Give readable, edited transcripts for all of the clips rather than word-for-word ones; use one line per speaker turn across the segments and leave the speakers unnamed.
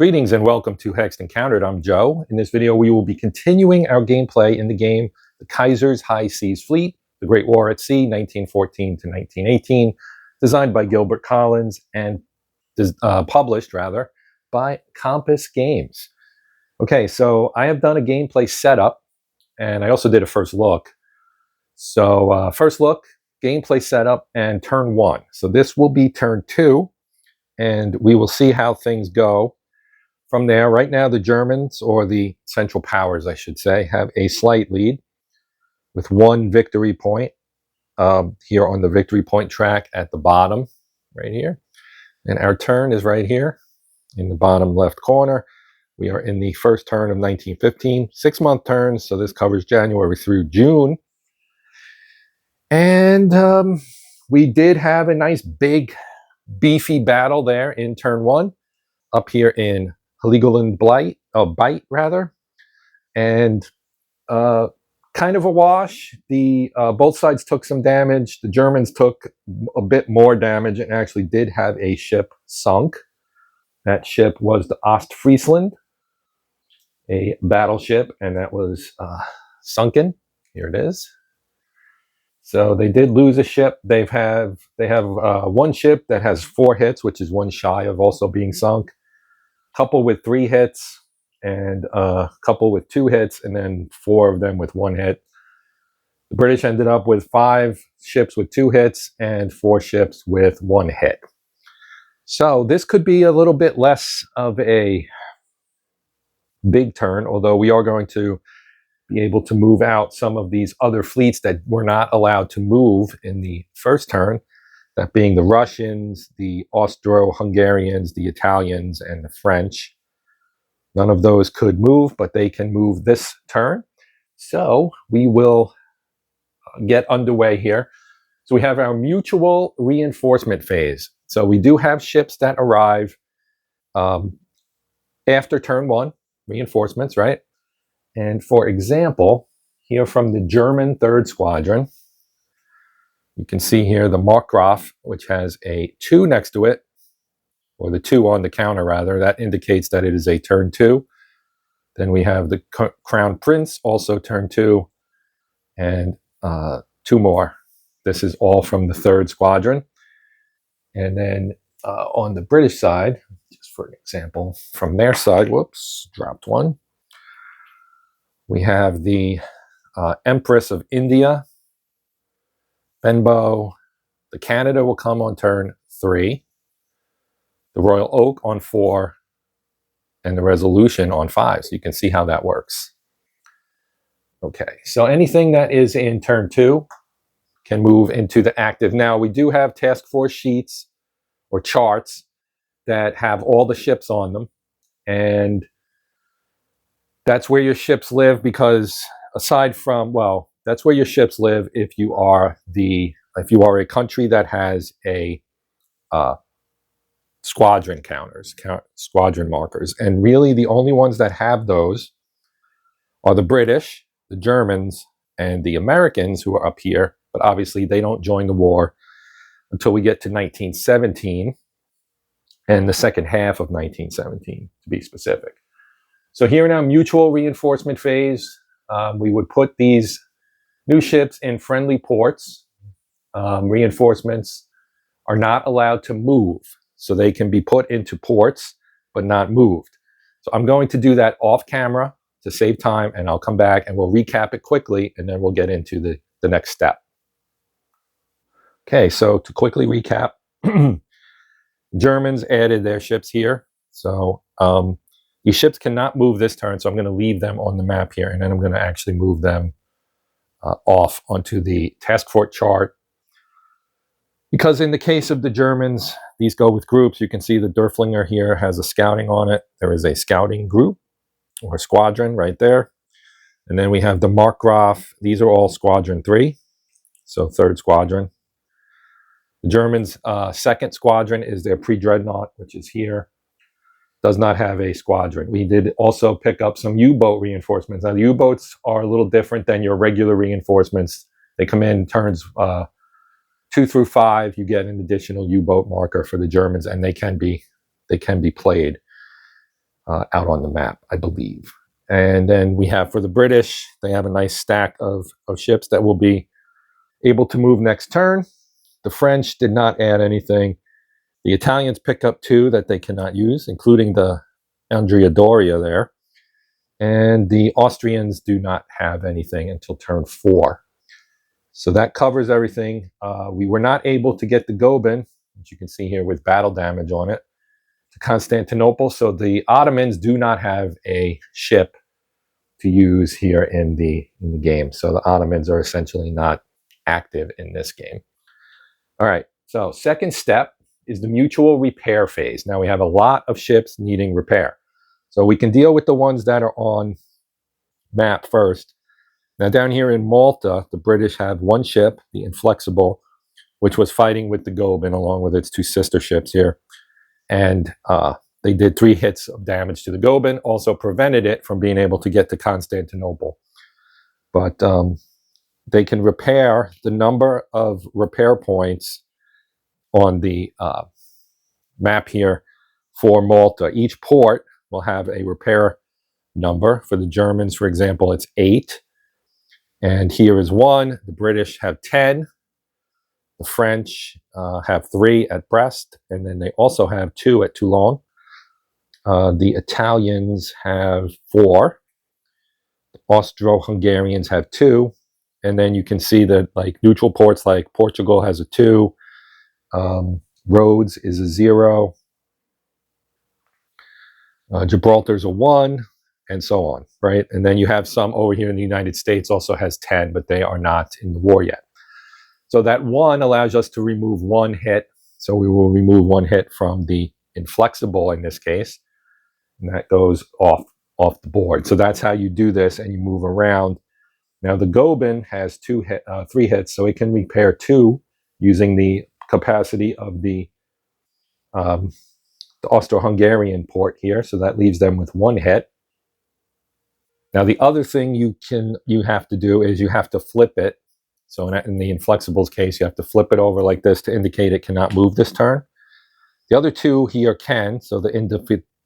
Greetings and welcome to Hexed Countered. I'm Joe. In this video, we will be continuing our gameplay in the game, the Kaiser's High Seas Fleet, the Great War at Sea, 1914 to 1918, designed by Gilbert Collins and published, by Compass Games. Okay, so I have done a gameplay setup, and I also did a first look. So first look, gameplay setup, and turn 1. So this will be turn 2, and we will see how things go. From there, right now, the Germans, or the Central Powers, I should say, have a slight lead with 1 victory point here on the victory point track at the bottom, right here. And our turn is right here in the bottom left corner. We are in the first turn of 1915, 6-month turns, so this covers January through June. And we did have a nice big, beefy battle there in turn 1, up here in Heligoland Bight, and kind of a wash. Both sides took some damage. The Germans took a bit more damage and actually did have a ship sunk. That ship was the Ostfriesland, a battleship, and that was sunken. Here it is. So they did lose a ship. They have one ship that has 4 hits, which is 1 shy of also being sunk. Couple with 3 hits, and a couple with 2 hits, and then 4 of them with 1 hit. The British ended up with 5 ships with 2 hits and 4 ships with 1 hit. So this could be a little bit less of a big turn, although we are going to be able to move out some of these other fleets that were not allowed to move in the first turn. That being the Russians, the Austro-Hungarians, the Italians, and the French. None of those could move, but they can move this turn. So we will get underway here. So we have our mutual reinforcement phase. So we do have ships that arrive after turn 1, reinforcements, right? And for example, here from the German 3rd Squadron, you can see here the Markgraf, which has a 2 next to it, or the 2 on the counter rather. That indicates that it is a turn 2. Then we have the Crown Prince, also turn 2, and 2 more. This is all from the 3rd Squadron. And then on the British side, just for an example, from their side, whoops, dropped 1. We have the Empress of India, Benbow. The Canada will come on turn 3, the Royal Oak on 4, and the Resolution on 5. So you can see how that works. Okay, so anything that is in turn 2 can move into the active. Now, we do have task force sheets or charts that have all the ships on them, and that's where your ships live, because aside from, well, that's where your ships live if you are a country that has a squadron counters, squadron markers. And really the only ones that have those are the British, the Germans, and the Americans, who are up here. But obviously they don't join the war until we get to 1917 and the second half of 1917, to be specific. So here in our mutual reinforcement phase, we would put these new ships in friendly ports. Reinforcements are not allowed to move, so they can be put into ports but not moved. So I'm going to do that off camera to save time, and I'll come back and we'll recap it quickly, and then we'll get into the next step. Okay, so to quickly recap, Germans added their ships here. So these ships cannot move this turn, so I'm going to leave them on the map here, and then I'm going to actually move them off onto the task force chart. Because in the case of the Germans, these go with groups. You can see the Derflinger here has a scouting on it. There is a scouting group or squadron right there. And then we have the Markgraf. These are all Squadron 3, so 3rd Squadron. The Germans' 2nd Squadron is their pre-dreadnought, which is here. Does not have a squadron. We did also pick up some U-boat reinforcements. Now, the U-boats are a little different than your regular reinforcements. They come in turns 2 through 5. You get an additional U-boat marker for the Germans, and they can be played. out on the map, I believe. And then we have for the British, they have a nice stack of ships that will be able to move next turn. The French did not add anything. The Italians picked up 2 that they cannot use, including the Andrea Doria there. And the Austrians do not have anything until turn 4. So that covers everything. We were not able to get the Goeben, which you can see here with battle damage on it, to Constantinople. So the Ottomans do not have a ship to use here in the game. So the Ottomans are essentially not active in this game. All right, so second step is the mutual repair phase. Now we have a lot of ships needing repair. So we can deal with the ones that are on map first. Now down here in Malta, the British have 1 ship, the Inflexible, which was fighting with the Goeben along with its 2 sister ships here. And they did 3 hits of damage to the Goeben, also prevented it from being able to get to Constantinople. But they can repair the number of repair points on the map here for Malta. Each port will have a repair number. For the Germans, for example, it's 8. And here is 1. The British have 10. The French have 3 at Brest. And then they also have 2 at Toulon. The Italians have 4. The Austro-Hungarians have 2. And then you can see that like neutral ports like Portugal has a 2. Rhodes is a 0. Gibraltar's a 1, and so on, right? And then you have some over here in the United States also has 10, but they are not in the war yet. So that 1 allows us to remove 1 hit. So we will remove 1 hit from the Inflexible in this case, and that goes off the board. So that's how you do this, and you move around. Now the Goeben has 3 hits, so it can repair 2 using the capacity of the Austro-Hungarian port here, so that leaves them with 1 hit. Now the other thing you have to do is you have to flip it. So in the Inflexible's case, you have to flip it over like this to indicate it cannot move this turn. The other 2 here can, so the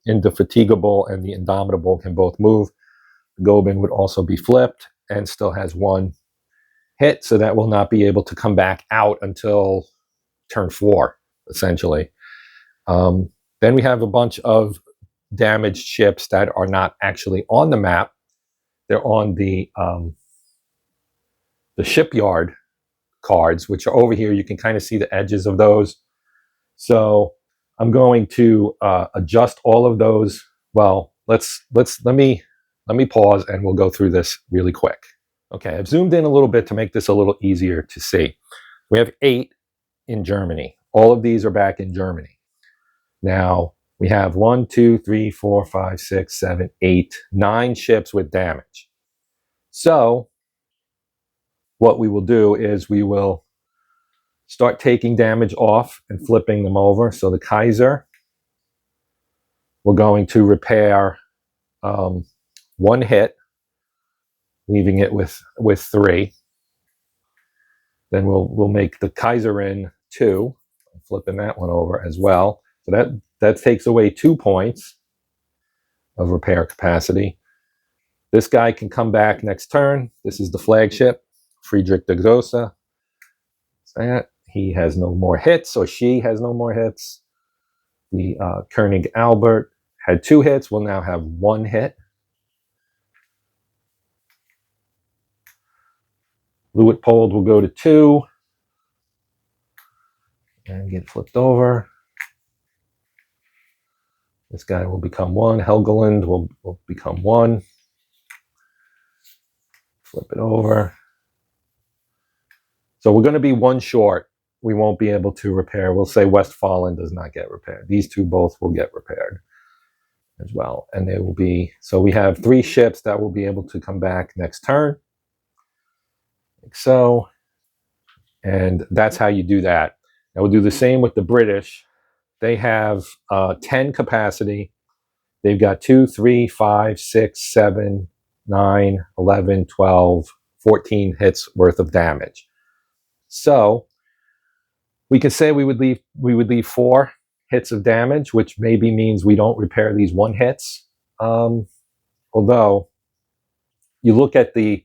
Indefatigable and the Indomitable can both move. The Goeben would also be flipped and still has 1 hit, so that will not be able to come back out until turn 4, essentially. Then we have a bunch of damaged ships that are not actually on the map. They're on the shipyard cards, which are over here. You can kind of see the edges of those. So I'm going to adjust all of those. Well, let me pause and we'll go through this really quick. Okay, I've zoomed in a little bit to make this a little easier to see. We have 8 in Germany. All of these are back in Germany. Now, we have 1, 2, 3, 4, 5, 6, 7, 8, 9 ships with damage. So, what we will do is we will start taking damage off and flipping them over. So the Kaiser, we're going to repair 1 hit, leaving it with 3. Then we'll make the Kaiser in 2, flipping that one over as well. So that takes away 2 points of repair capacity. This guy can come back next turn. This is the flagship, Friedrich der Grosse. He has no more hits, or she has no more hits. The König Albert had 2 hits, will now have 1 hit. Luitpold will go to 2 and get flipped over. This guy will become 1. Helgoland will become 1. Flip it over. So we're going to be 1 short. We won't be able to repair. We'll say Westphalen does not get repaired. These 2 both will get repaired as well. And they will be, so we have 3 ships that will be able to come back next turn. Like so. And that's how you do that. Now we'll do the same with the British. They have 10 capacity. They've got 2, 3, 5, 6, 7, 9, 11, 12, 14 hits worth of damage. So we can say we would leave 4 hits of damage, which maybe means we don't repair these 1 hits. Although you look at the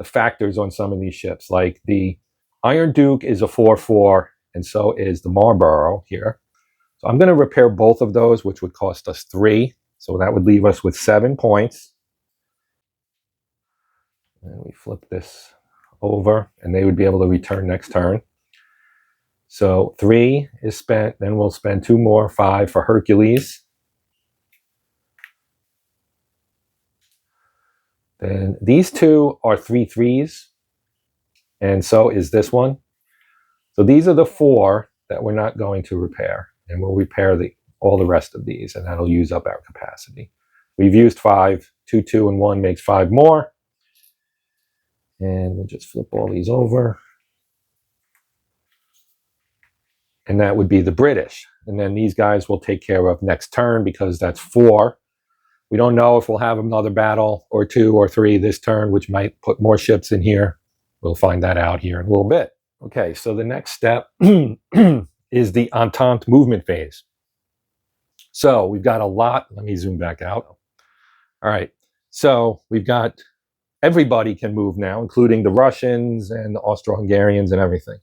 factors on some of these ships, like the Iron Duke is a 4-4, and so is the Marlborough here. So I'm going to repair both of those, which would cost us 3. So that would leave us with 7 points. And we flip this over, and they would be able to return next turn. So 3 is spent. Then we'll spend 2 more, 5 for Hercules. Then these 2 are 3/3s, and so is this one. So these are the 4 that we're not going to repair, and we'll repair all the rest of these, and that'll use up our capacity. We've used 5. 2, 2, and 1 makes 5 more. And we'll just flip all these over. And that would be the British. And then these guys will take care of next turn, because that's 4. We don't know if we'll have another battle or 2 or 3 this turn, which might put more ships in here. We'll find that out here in a little bit. Okay, so the next step is the Entente movement phase. So we've got a lot. Let me zoom back out. All right, so we've got everybody can move now, including the Russians and the Austro-Hungarians and everything.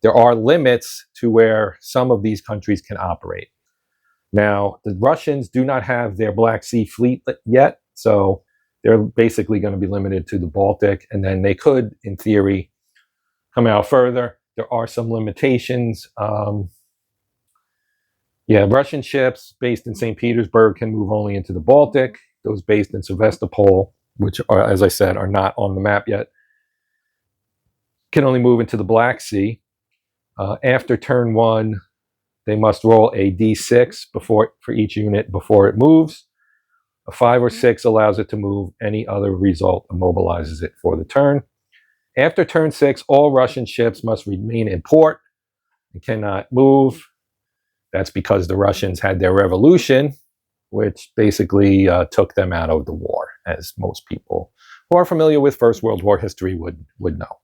There are limits to where some of these countries can operate. Now, the Russians do not have their Black Sea fleet yet, so they're basically going to be limited to the Baltic, and then they could, in theory, come out further. There are some limitations. Russian ships based in St. Petersburg can move only into the Baltic. Those based in Sevastopol, which are, as I said, are not on the map yet, can only move into the Black Sea. After turn 1, they must roll a d6 for each unit before it moves. A 5 or 6 allows it to move. Any other result immobilizes it for the turn. After turn 6, all Russian ships must remain in port and cannot move. That's because the Russians had their revolution, which basically took them out of the war, as most people who are familiar with First World War history would know.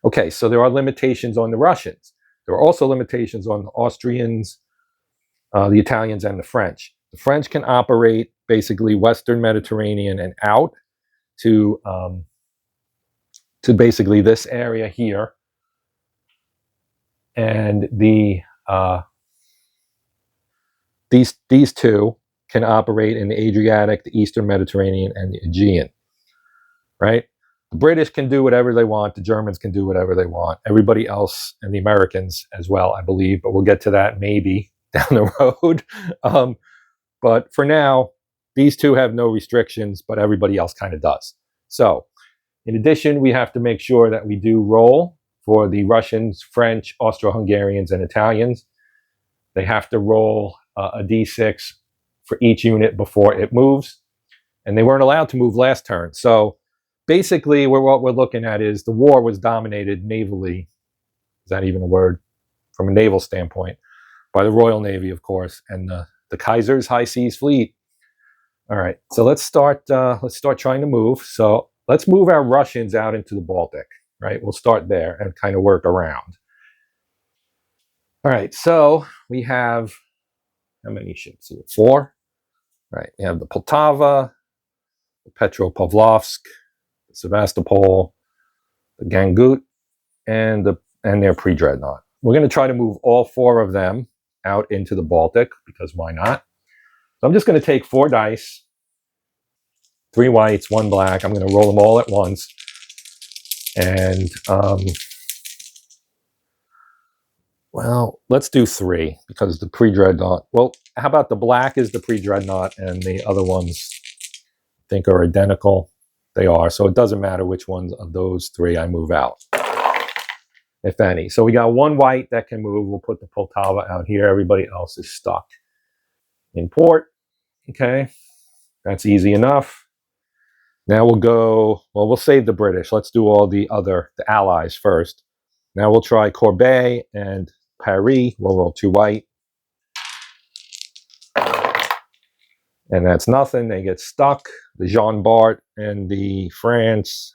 Okay, so there are limitations on the Russians. There are also limitations on the Austrians, the Italians, and the French. The French can operate basically Western Mediterranean and out to basically this area here. And these 2 can operate in the Adriatic, the Eastern Mediterranean, and the Aegean, right? The British can do whatever they want. The Germans can do whatever they want. Everybody else, and the Americans as well, I believe, but we'll get to that maybe down the road. But for now, these 2 have no restrictions, but everybody else kind of does. So in addition, we have to make sure that we do roll for the Russians, French, Austro-Hungarians, and Italians. They have to roll a d6 for each unit before it moves. And they weren't allowed to move last turn. So basically, what we're looking at is the war was dominated navally. Is that even a word? From a naval standpoint, by the Royal Navy, of course, and the Kaiser's High Seas Fleet. All right, so let's start trying to move. So let's move our Russians out into the Baltic, right? We'll start there and kind of work around. All right, so we have, how many ships here? 4. All right, we have the Poltava, the Petropavlovsk, the Sevastopol, the Gangut, and their pre-dreadnought. We're going to try to move all 4 of them out into the Baltic, because why not? So I'm just going to take 4 dice, 3 whites, 1 black. I'm going to roll them all at once. And, well, let's do 3, because the pre-dreadnought, well, how about the black is the pre-dreadnought, and the other ones I think are identical. They are, so it doesn't matter which ones of those 3 I move out, if any. So we got 1 white that can move. We'll put the Poltava out here. Everybody else is stuck in port. Okay, that's easy enough. Now we'll go, well, we'll save the British. Let's do all the allies first. Now we'll try Corbeil and Paris. We'll roll 2 white. And that's nothing. They get stuck. The Jean Bart and the France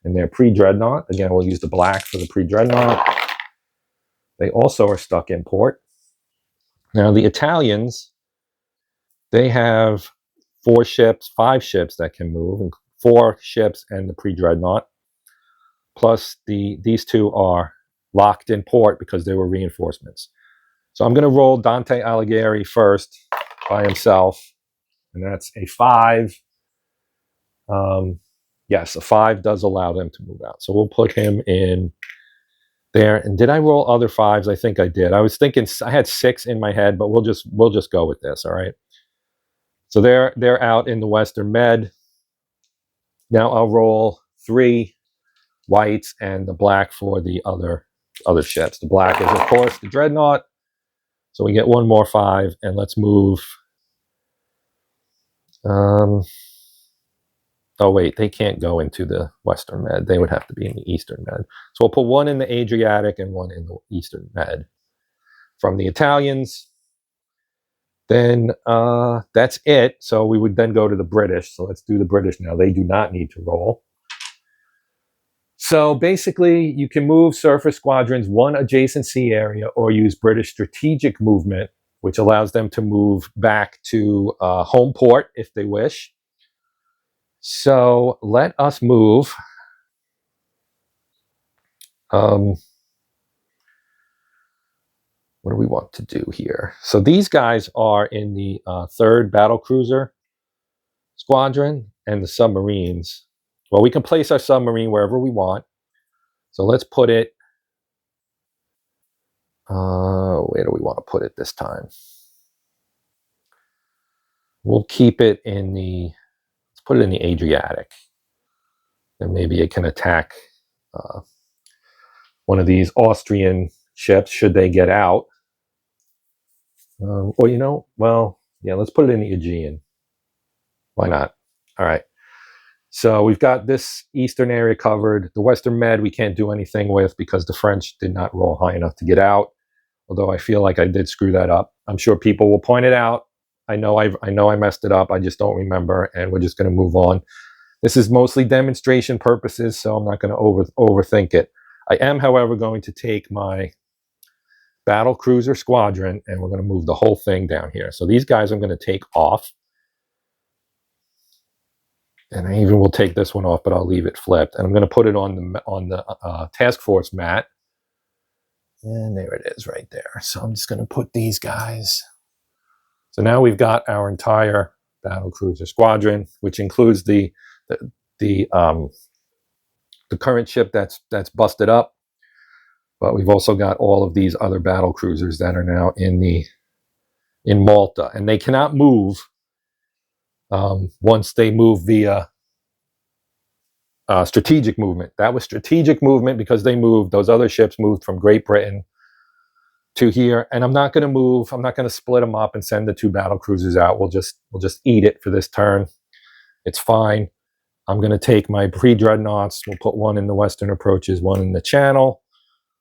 and their pre-dreadnought. Again, we'll use the black for the pre-dreadnought. They also are stuck in port. Now the Italians, they have 4 ships, 5 ships that can move, and 4 ships and the pre-dreadnought. Plus these 2 are locked in port because they were reinforcements. So I'm going to roll Dante Alighieri first by himself, and that's a 5. Yes, a 5 does allow them to move out. So we'll put him in there. And did I roll other 5s? I think I did. I was thinking I had 6 in my head, but we'll just go with this. All right. So they're out in the Western Med. Now I'll roll 3 whites and the black for the other ships. The black is, of course, the Dreadnought. So we get 1 more 5, and let's move. Oh, wait, they can't go into the Western Med. They would have to be in the Eastern Med. So we'll put 1 in the Adriatic and 1 in the Eastern Med. From the Italians, then that's it. So we would then go to the British. So let's do the British now. They do not need to roll. So basically, you can move surface squadrons 1 adjacent sea area or use British strategic movement, which allows them to move back to home port if they wish. So let us move. What do we want to do here? So these guys are in the 3rd battle cruiser squadron and the submarines. Well, we can place our submarine wherever we want. So let's put it. Where do we want to put it this time? We'll keep it in the. Let's put it in the Adriatic. And maybe it can attack one of these Austrian ships should they get out. Or, well, yeah, let's put it in the Aegean. Why not? All right. So we've got this eastern area covered. The Western Med we can't do anything with because the French did not roll high enough to get out. Although I feel like I did screw that up. I'm sure people will point it out. I know I messed it up. I just don't remember, and we're just going to move on. This is mostly demonstration purposes, so I'm not going to overthink it. I am, however, going to take my battle cruiser squadron, and we're going to move the whole thing down here. So these guys I'm going to take off. And I even will take this one off, but I'll leave it flipped. And I'm going to put it on the task force mat. And there it is right there. So I'm just going to put these guys. So now we've got our entire battle cruiser squadron, which includes the current ship that's busted up. But we've also got all of these other battle cruisers that are now in Malta, and they cannot move once they move via strategic movement. That was strategic movement because they moved. Those other ships moved from Great Britain to here, and I'm not going to move. I'm not going to split them up and send the 2 battle cruisers out. We'll just eat it for this turn. It's fine. I'm going to take my pre-dreadnoughts. We'll put 1 in the western approaches, 1 in the Channel.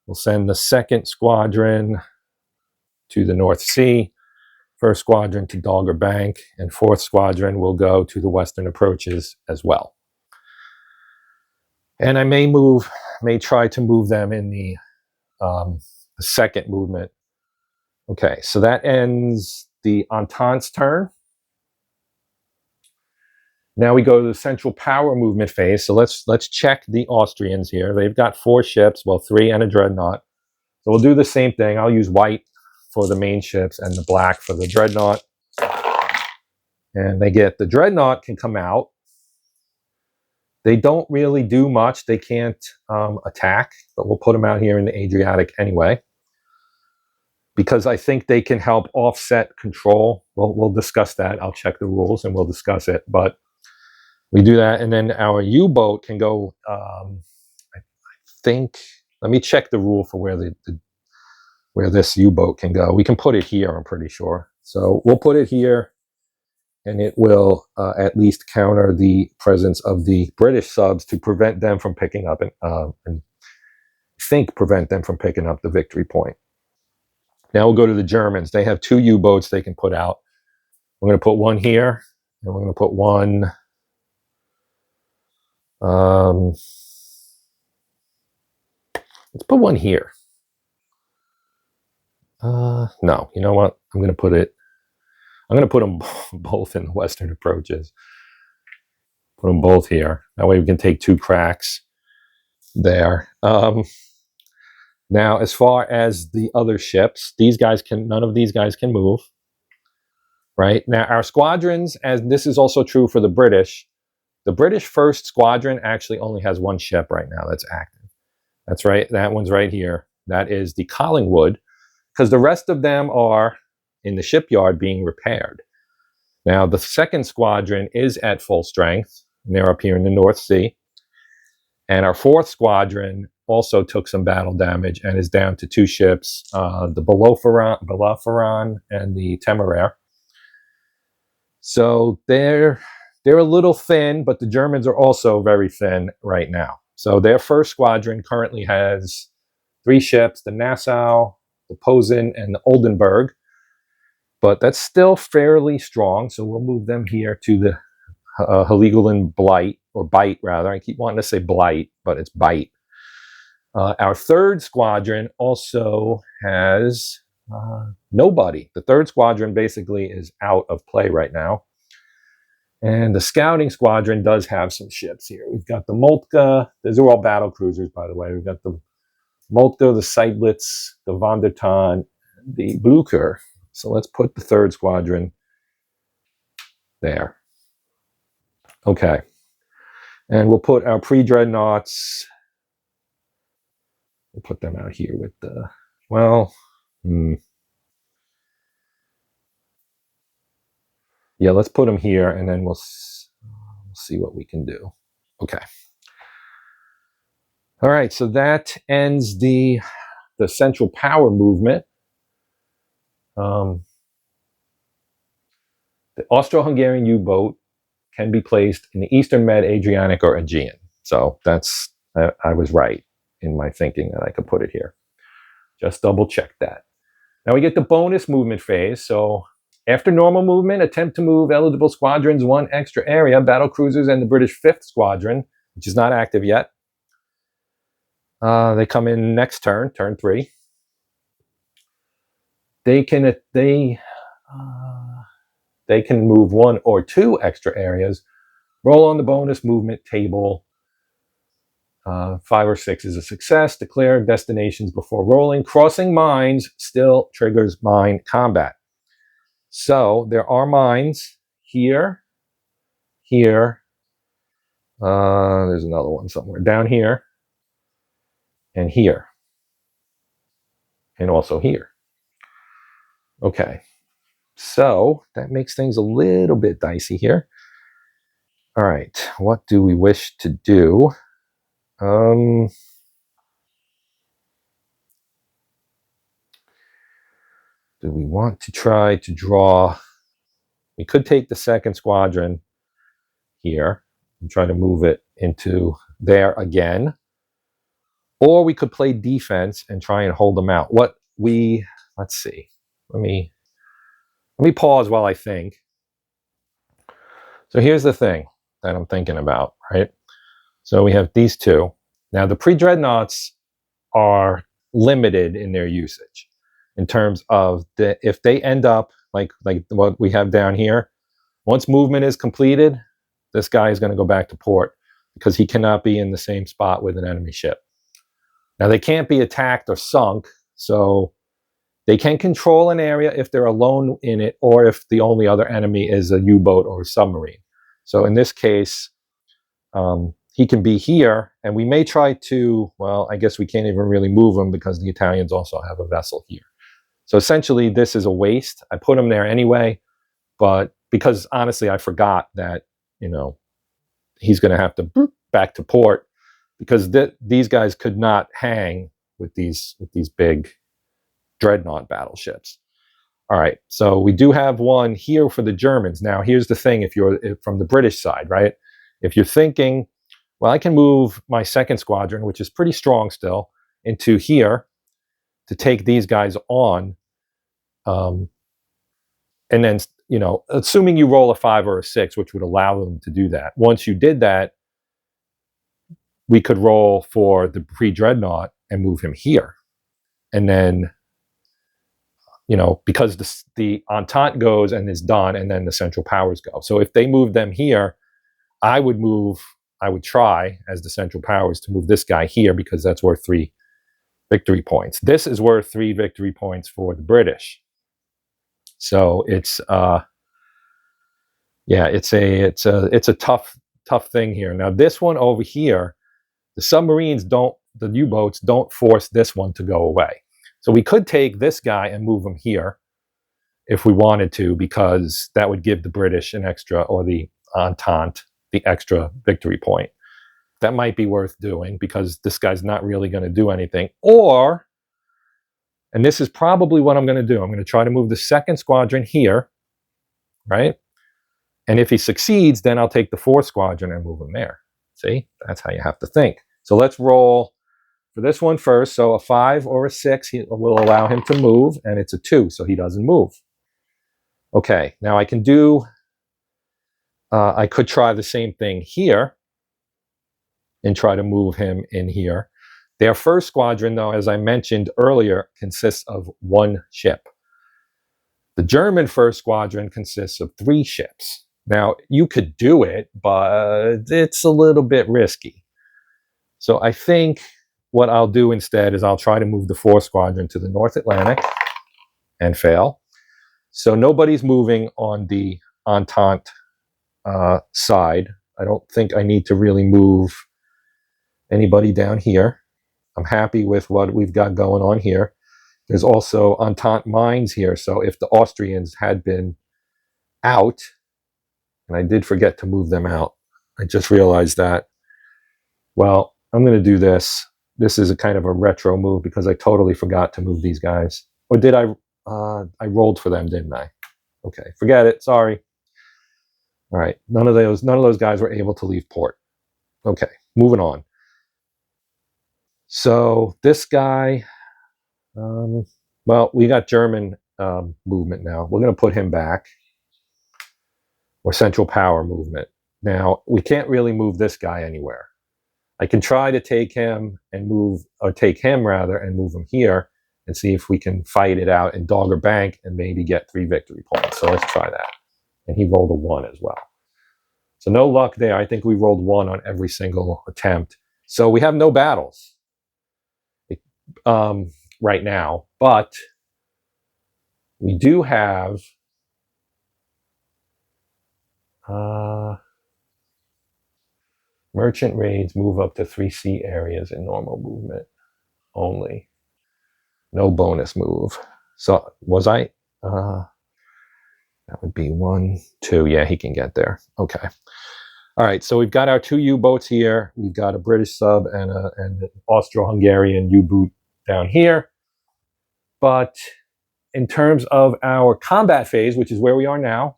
We'll send the 2nd squadron to the North Sea, 1st squadron to Dogger Bank, and 4th squadron will go to the western approaches as well. And I may try to move them in the 2nd movement. Okay, so that ends the Entente's turn. Now we go to the central power movement phase. So let's check the Austrians here. They've got 4 ships, well, 3 and a dreadnought. So we'll do the same thing. I'll use white for the main ships and the black for the dreadnought. And the dreadnought can come out. They don't really do much. They can't attack, but we'll put them out here in the Adriatic anyway, because I think they can help offset control. We'll discuss that. I'll check the rules and we'll discuss it. But we do that, and then our U-boat can go. I think. Let me check the rule for where this U-boat can go. We can put it here. I'm pretty sure. So we'll put it here. And it will at least counter the presence of the British subs to prevent them from picking up prevent them from picking up the victory point. Now we'll go to the Germans. They have 2 U-boats they can put out. We're going to put 1 here, and we're going to put 1. Let's put 1 here. No, you know what? I'm going I'm going to put them both in the western approaches. Put them both here. That way we can take 2 cracks there. Now, as far as the other ships, none of these guys can move. Right? Now, our squadrons, and this is also true for the British 1st Squadron actually only has 1 ship right now that's active. That's right. That one's right here. That is the Collingwood, because the rest of them are in the shipyard being repaired. Now, the 2nd Squadron is at full strength, and they're up here in the North Sea. And our 4th Squadron also took some battle damage and is down to 2 ships, the Bellerophon and the Temeraire. So they're a little thin, but the Germans are also very thin right now. So their 1st Squadron currently has 3 ships, the Nassau, the Posen, and the Oldenburg. But that's still fairly strong, so we'll move them here to the Heligoland Blight, or Bite rather. I keep wanting to say Blight, but it's Bite. Our 3rd Squadron also has nobody. The 3rd Squadron basically is out of play right now. And the Scouting Squadron does have some ships here. We've got the Moltke. These are all battle cruisers, by the way. We've got the Moltke, the Seydlitz, the Von der Tann, the Blücher. So let's put the 3rd Squadron there. Okay. And we'll put our pre-dreadnoughts, we'll put them out here with the, yeah, let's put them here, and then we'll see what we can do. Okay. All right, so that ends the Central Power movement. The Austro-Hungarian U-boat can be placed in the Eastern Med, Adriatic, or Aegean. So that's, I was right in my thinking that I could put it here. Just double check that. Now we get the bonus movement phase. So after normal movement, attempt to move eligible squadrons 1 extra area, battle cruisers and the British 5th Squadron, which is not active yet. They come in next turn, turn 3. They can move 1 or 2 extra areas. Roll on the bonus movement table. 5 or 6 is a success. Declare destinations before rolling. Crossing mines still triggers mine combat. So there are mines here, here. There's another one somewhere down here, and here, and also here. Okay, so that makes things a little bit dicey here. All right, what do we wish to do? Do we want to try to draw? We could take the 2nd Squadron here and try to move it into there again. Or we could play defense and try and hold them out. Let's see. Let me pause while I think. So here's the thing that I'm thinking about, right? So we have these 2. Now the pre-dreadnoughts are limited in their usage in terms of if they end up like what we have down here, once movement is completed, this guy is going to go back to port because he cannot be in the same spot with an enemy ship. Now they can't be attacked or sunk, so they can control an area if they're alone in it or if the only other enemy is a U-boat or a submarine. So in this case, he can be here, and we may try to, well, I guess we can't even really move him because the Italians also have a vessel here. So essentially, this is a waste. I put him there anyway, but because honestly, I forgot that, he's going to have to back to port because these guys could not hang with these big dreadnought battleships. All right, so we do have one here for the Germans. Now, here's the thing, if you're from the British side, right? If you're thinking, well, I can move my 2nd Squadron, which is pretty strong still, into here to take these guys on. And then, assuming you roll a 5 or a 6, which would allow them to do that. Once you did that, we could roll for the pre-dreadnought and move him here. And then you know, because the Entente goes and is done, and then the Central Powers go. So if they move them here, I would try as the Central Powers to move this guy here because that's worth 3 victory points. This is worth 3 victory points for the British. So it's yeah, it's a tough thing here. Now this one over here, the U-boats don't force this one to go away. So we could take this guy and move him here if we wanted to, because that would give the British an extra, or the Entente, the extra victory point. That might be worth doing because this guy's not really going to do anything. Or, and this is probably what I'm going to do, I'm going to try to move the 2nd squadron here, right? And if he succeeds, then I'll take the 4th squadron and move him there. See, that's how you have to think. So let's roll for this one first. So a 5 or a 6 will allow him to move, and it's a 2, so he doesn't move. Okay, now I can do, I could try the same thing here and try to move him in here. Their 1st squadron, though, as I mentioned earlier, consists of 1 ship. The German 1st squadron consists of 3 ships. Now, you could do it, but it's a little bit risky. So I think what I'll do instead is I'll try to move the 4th squadron to the North Atlantic and fail. So nobody's moving on the Entente side. I don't think I need to really move anybody down here. I'm happy with what we've got going on here. There's also Entente mines here, so if the Austrians had been out, and I did forget to move them out, I just realized that. Well, I'm going to do this. This is a kind of a retro move because I totally forgot to move these guys. Or did I? I rolled for them, didn't I? Okay, forget it. Sorry. All right, none of those guys were able to leave port. Okay, moving on. So this guy, well, we got German movement now. We're going to put him back, or Central Power movement. Now, we can't really move this guy anywhere. I can try to take him and move, or take him rather, and move him here and see if we can fight it out in Dogger Bank and maybe get 3 victory points. So let's try that. And he rolled a 1 as well. So no luck there. I think we rolled 1 on every single attempt. So we have no battles right now, but we do have merchant raids move up to 3 sea areas in normal movement only. No bonus move. So was I? That would be 1, 2. Yeah, he can get there. Okay. All right. So we've got our 2 U-boats here. We've got a British sub and an Austro-Hungarian U-boot down here. But in terms of our combat phase, which is where we are now,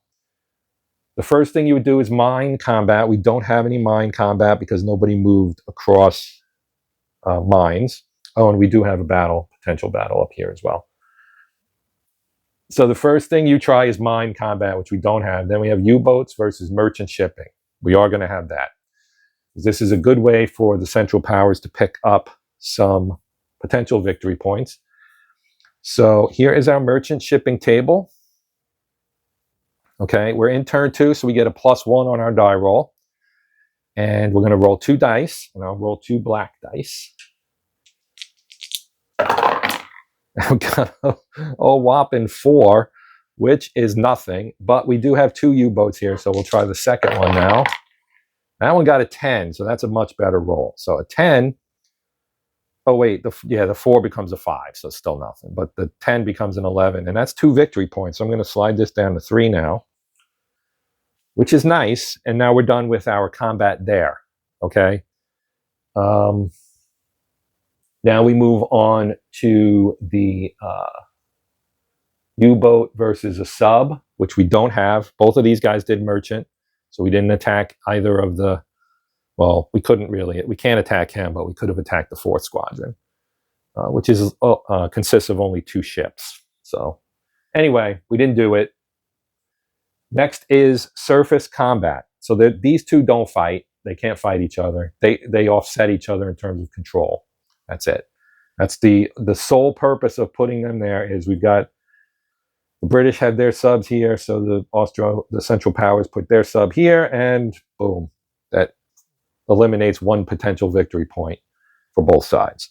the first thing you would do is mine combat. We don't have any mine combat because nobody moved across mines. Oh, and we do have a potential battle up here as well. So the first thing you try is mine combat, which we don't have. Then we have U-boats versus merchant shipping. We are going to have that. This is a good way for the Central Powers to pick up some potential victory points. So here is our merchant shipping table. Okay, we're in turn 2, so we get a +1 on our die roll. And we're going to roll 2 dice, and I'll roll 2 black dice. I've got a whopping 4, which is nothing, but we do have 2 U-boats here, so we'll try the second one now. That one got a 10, so that's a much better roll. So a 10, oh wait, the 4 becomes a 5, so it's still nothing, but the 10 becomes an 11, and that's 2 victory points. So I'm going to slide this down to 3 now, which is nice, and now we're done with our combat there, okay? Now we move on to the U-boat versus a sub, which we don't have. Both of these guys did merchant, so we didn't attack either of the, well, we can't attack him, but we could have attacked the 4th squadron, which is consists of only 2 ships. So anyway, we didn't do it. Next is surface combat. So these 2 don't fight. They can't fight each other. They offset each other in terms of control. That's it. That's the sole purpose of putting them there is we've got The British had their subs here, so the Central Powers put their sub here, and boom, that eliminates one potential victory point for both sides.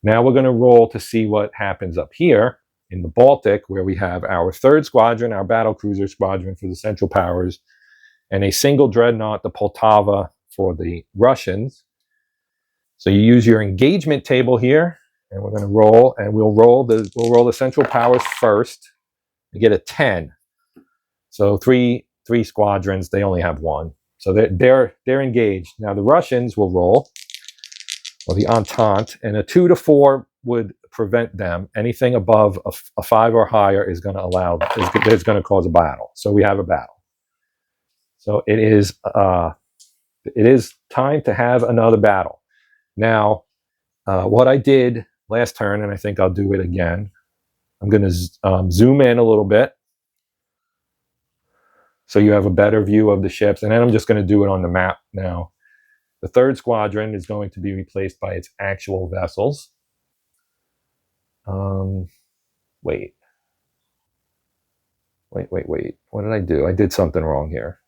Now we're going to roll to see what happens up here in the Baltic, where we have our 3rd Squadron, our battle cruiser squadron for the Central Powers, and a single dreadnought, the Poltava, for the Russians. So you use your engagement table here, and we're going to roll, and we'll roll the Central Powers first. We get a 10. So three squadrons, they only have 1. So they're engaged. Now the Russians will roll, or the Entente, and a 2 to 4 would prevent them. Anything above a 5 or higher is going to cause a battle. So we have a battle. So it is time to have another battle. Now, what I did last turn, and I think I'll do it again, I'm going to zoom in a little bit so you have a better view of the ships, and then I'm just going to do it on the map now. The 3rd Squadron is going to be replaced by its actual vessels. Wait. What did I do? I did something wrong here.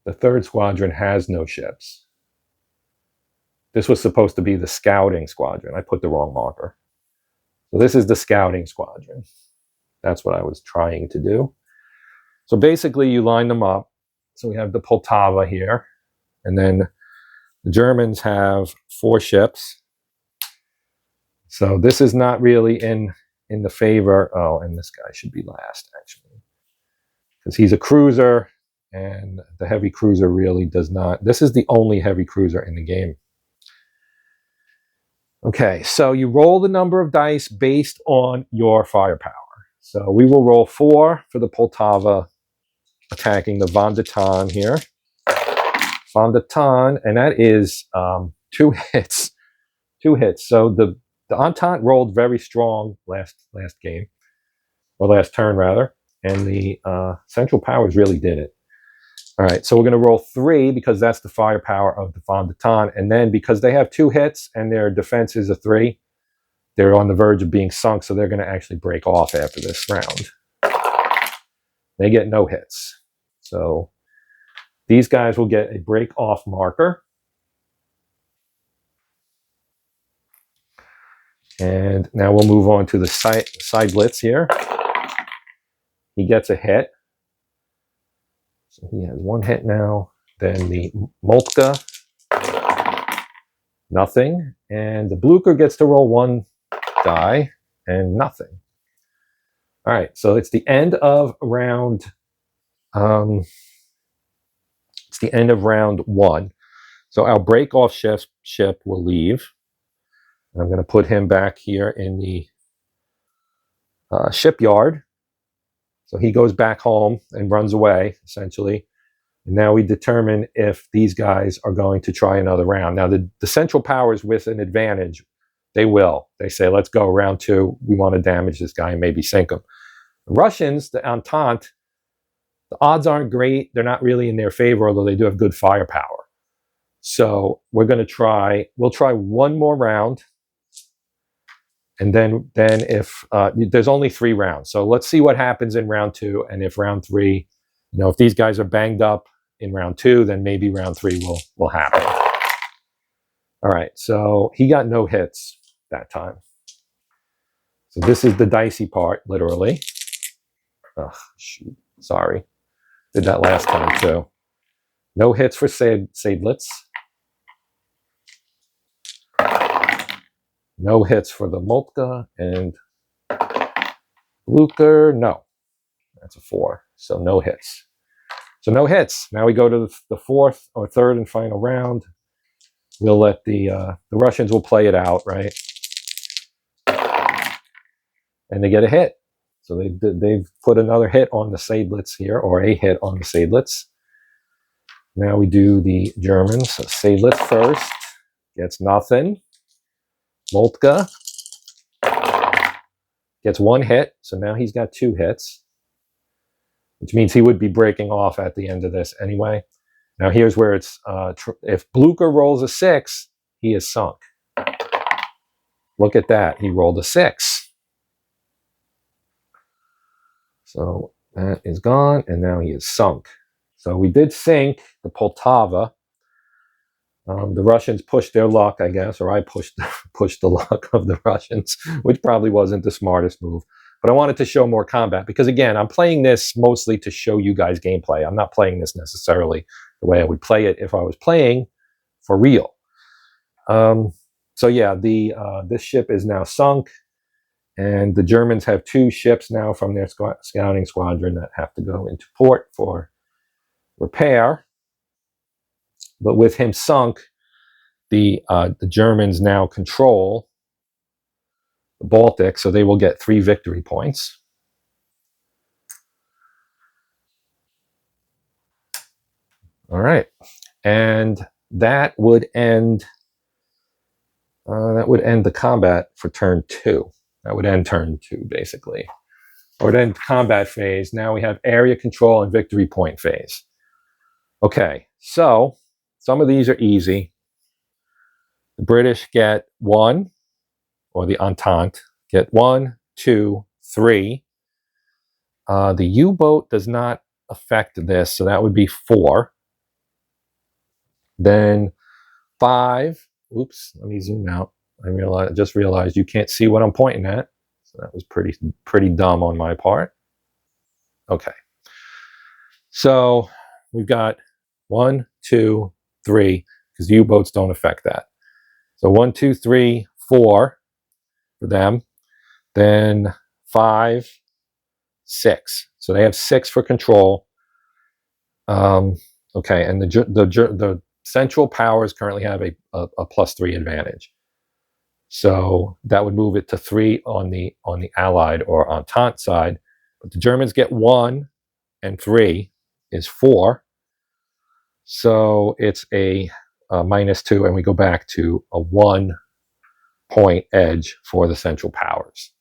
The 3rd Squadron has no ships. This was supposed to be the Scouting Squadron. I put the wrong marker. So this is the Scouting Squadron. That's what I was trying to do. So basically you line them up. So we have the Poltava here. And then the Germans have 4 ships. So this is not really in the favor. Oh, and this guy should be last, actually. Because he's a cruiser. And the heavy cruiser really does not. This is the only heavy cruiser in the game. Okay, so you roll the number of dice based on your firepower. So we will roll 4 for the Poltava attacking the Von der Tann here. Von der Tann, and that is 2 hits. 2 hits. So the Entente rolled very strong last game, or last turn rather, and the Central Powers really did it. All right, so we're going to roll 3 because that's the firepower of the Von der Tann. And then because they have 2 hits and their defense is a 3, they're on the verge of being sunk, so they're going to actually break off after this round. They get no hits. So these guys will get a break off marker. And now we'll move on to the Seydlitz here. He gets a hit. So he has 1 hit now. Then the Moltke, nothing. And the Blucher gets to roll 1 die and nothing. All right, so it's the end of round. It's the end of round 1. So our break-off ship will leave. And I'm going to put him back here in the shipyard. So he goes back home and runs away, essentially. And now we determine if these guys are going to try another round. Now, the Central Powers with an advantage, they will. They say, let's go, round 2. We want to damage this guy and maybe sink him. The Russians, the Entente, the odds aren't great. They're not really in their favor, although they do have good firepower. So we'll try 1 more round. And then if there's only 3 rounds. So let's see what happens in round 2. And if round 3, if these guys are banged up in round 2, then maybe round 3 will happen. All right, so he got no hits that time. So this is the dicey part, literally. Oh, shoot, sorry. Did that last time too. No hits for Seydlitz. No hits for the Moltke, and Blucher, no. That's a 4, so no hits. So no hits. Now we go to the 4th or 3rd and final round. We'll let the Russians will play it out, right? And they get a hit. So they've put another hit on the Seydlitz here, or a hit on the Seydlitz. Now we do the Germans. So Seydlitz first, gets nothing. Moltke gets 1 hit, so now he's got 2 hits, which means he would be breaking off at the end of this anyway. Now here's where it's, if Blucher rolls a 6, he is sunk. look at that. He rolled a 6. So that is gone, and now he is sunk. So we did sink the Poltava. The Russians pushed their luck, I guess, or I pushed the luck of the Russians, which probably wasn't the smartest move. But I wanted to show more combat because, again, I'm playing this mostly to show you guys gameplay. I'm not playing this necessarily the way I would play it if I was playing for real. So yeah, this ship is now sunk, and the Germans have 2 ships now from their scouting squadron that have to go into port for repair. But with him sunk, the Germans now control the Baltic, so they will get 3 victory points. All right, and that would end the combat for turn 2. That would end turn 2, basically. Or it end combat phase. Now we have area control and victory point phase. Okay, so some of these are easy. The British get 1, or the Entente get 1, 2, 3. The U-boat does not affect this, so that would be 4. Then 5. Oops, let me zoom out. I just realized you can't see what I'm pointing at. So that was pretty dumb on my part. Okay. So we've got 1, 2, 3, because U-boats don't affect that. So 1, 2, 3, 4 for them. Then 5, 6. So they have 6 for control. Okay, and the Central Powers currently have a +3 advantage. So that would move it to 3 on the Allied or Entente side. But the Germans get 1, and 3 is 4. So it's a -2, and we go back to a 1-point edge for the Central Powers.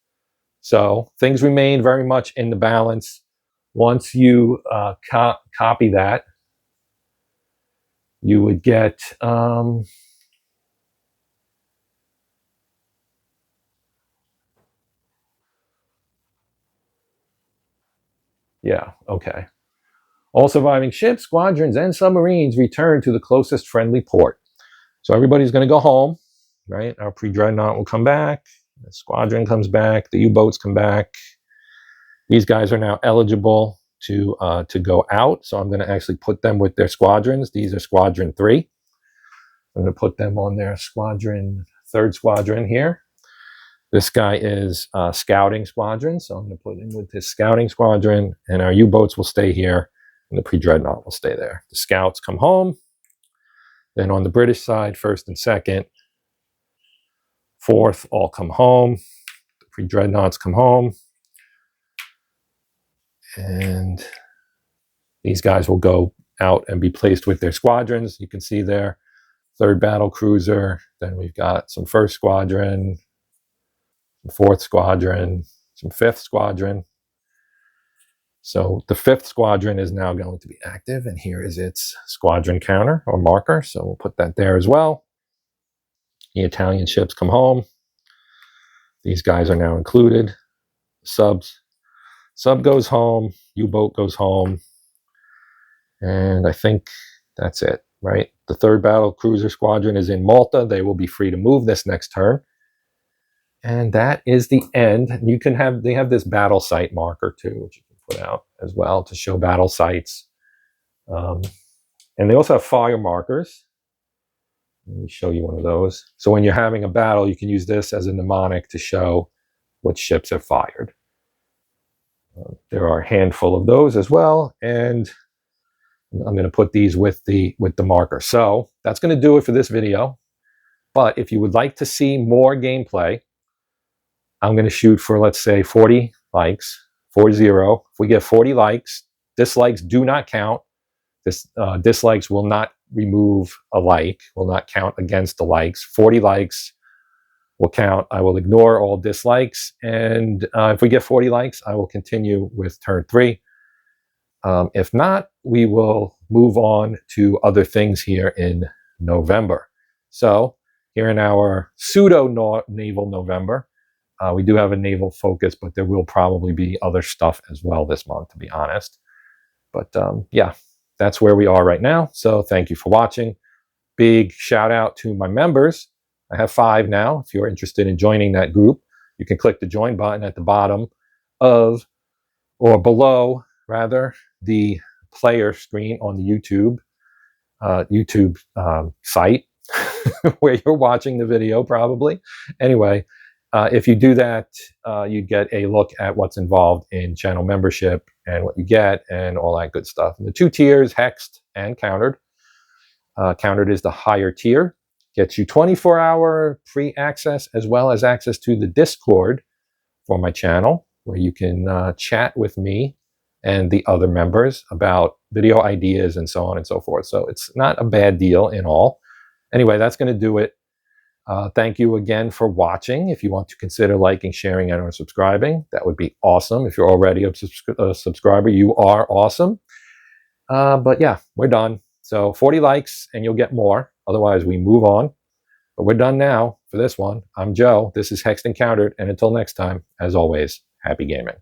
So things remain very much in the balance. Once you copy that, you would get yeah, okay. All surviving ships, squadrons, and submarines return to the closest friendly port. So everybody's going to go home, right? Our pre-dreadnought will come back. The squadron comes back. The U-boats come back. These guys are now eligible to go out. So I'm going to actually put them with their squadrons. These are Squadron 3. I'm going to put them on their third squadron here. This guy is scouting squadron, so I'm going to put him with his scouting squadron, and our U-boats will stay here, and the pre-dreadnought will stay there. The scouts come home. Then on the British side, 1st and 2nd, 4th all come home. The pre-dreadnoughts come home. And these guys will go out and be placed with their squadrons. You can see there, 3rd battle cruiser. Then we've got some 1st squadron, 4th squadron, some 5th squadron. So the 5th squadron is now going to be active, and here is its squadron counter or marker. So we'll put that there as well. The Italian ships come home. These guys are now included. Sub goes home. U-boat goes home. And I think that's it, right? The 3rd battle cruiser squadron is in Malta. They will be free to move this next turn. And that is the end. You can they have this battle site marker too, which you can put out as well to show battle sites. And they also have fire markers. Let me show you one of those. So when you're having a battle, you can use this as a mnemonic to show what ships have fired. There are a handful of those as well, and I'm going to put these with the marker. So that's going to do it for this video. But if you would like to see more gameplay, I'm going to shoot for, let's say, 40 likes, 40. If we get 40 likes, dislikes do not count. Dislikes will not remove a like, will not count against the likes. 40 likes will count. I will ignore all dislikes. And if we get 40 likes, I will continue with turn 3. If not, we will move on to other things here in November. So here in our pseudo-naval November. We do have a naval focus, but there will probably be other stuff as well this month, to be honest. But yeah, that's where we are right now. So thank you for watching. Big shout out to my members. I have 5 now. If you're interested in joining that group, you can click the join button at the bottom of, or below rather, the player screen on the YouTube site where you're watching the video probably. Anyway, if you do that, you get a look at what's involved in channel membership and what you get and all that good stuff. And the 2 tiers, Hexed and Countered. Countered is the higher tier, gets you 24-hour free access as well as access to the Discord for my channel, where you can chat with me and the other members about video ideas and so on and so forth. So it's not a bad deal in all. Anyway, that's going to do it. Thank you again for watching. If you want to consider liking, sharing, and or subscribing, that would be awesome. If you're already a subscriber, you are awesome. But yeah, we're done. So 40 likes and you'll get more. Otherwise, we move on. But we're done now for this one. I'm Joe. This is Hexed Countered. And until next time, as always, happy gaming.